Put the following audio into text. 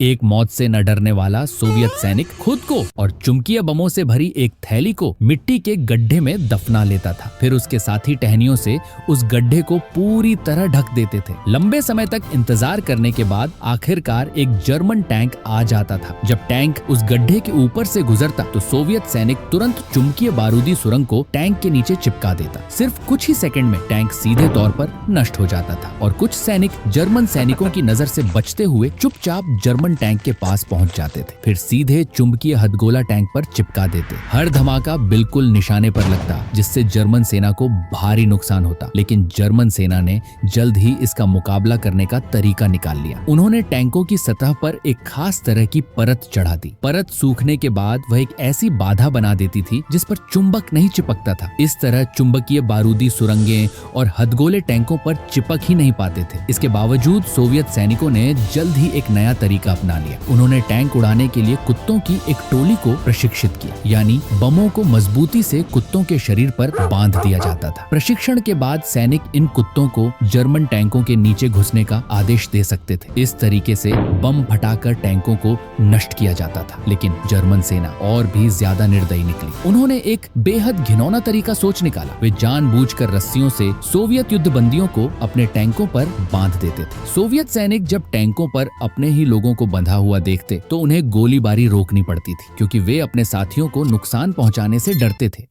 एक मौत से न डरने वाला सोवियत सैनिक खुद को और चुंबकीय बमों से भरी एक थैली को मिट्टी के गड्ढे में दफना लेता था। फिर उसके साथी टहनियों से उस गड्ढे को पूरी तरह ढक देते थे। लंबे समय तक इंतजार करने के बाद आखिरकार एक जर्मन टैंक आ जाता था। जब टैंक उस गड्ढे के ऊपर से गुजरता तो सोवियत सैनिक तुरंत चुंबकीय बारूदी सुरंग को टैंक के नीचे चिपका देता। सिर्फ कुछ ही सेकंड में टैंक सीधे तौर पर नष्ट हो जाता था और कुछ सैनिक जर्मन सैनिकों की नजर से बचते हुए चुपचाप जर्मन टैंक के पास पहुंच जाते थे। फिर सीधे चुंबकीय हथगोला टैंक पर चिपका देते। हर धमाका बिल्कुल निशाने पर लगता, जिससे जर्मन सेना को भारी नुकसान होता। लेकिन जर्मन सेना ने जल्द ही इसका मुकाबला करने का तरीका निकाल लिया। उन्होंने टैंकों की सतह पर एक खास तरह की परत चढ़ा दी। परत सूखने के बाद वह एक ऐसी बाधा बना देती थी जिस पर चुंबक नहीं चिपकता था। इस तरह चुंबकीय बारूदी सुरंगें और हथगोले टैंकों पर चिपक ही नहीं पाते थे। इसके बावजूद सोवियत सैनिकों ने जल्द ही एक नया तरीका अपना लिया। उन्होंने टैंक उड़ाने के लिए कुत्तों की एक टोली को प्रशिक्षित किया, यानी बमों को मजबूती से कुत्तों के शरीर पर बांध दिया जाता था। प्रशिक्षण के बाद सैनिक इन कुत्तों को जर्मन टैंकों के नीचे घुसने का आदेश दे सकते थे। इस तरीके से बम फटाकर टैंकों को नष्ट किया जाता था। लेकिन जर्मन सेना और भी ज्यादा निर्दयी निकली। उन्होंने एक बेहद घिनौना तरीका सोच निकाला। वे जानबूझकर रस्सियों से सोवियत युद्ध बंदियों को अपने टैंकों पर बांध देते थे। सोवियत सैनिक जब टैंकों पर अपने ही लोगों को बंधा हुआ देखते तो उन्हें गोलीबारी रोकनी पड़ती थी, क्योंकि वे अपने साथियों को नुकसान पहुंचाने से डरते थे।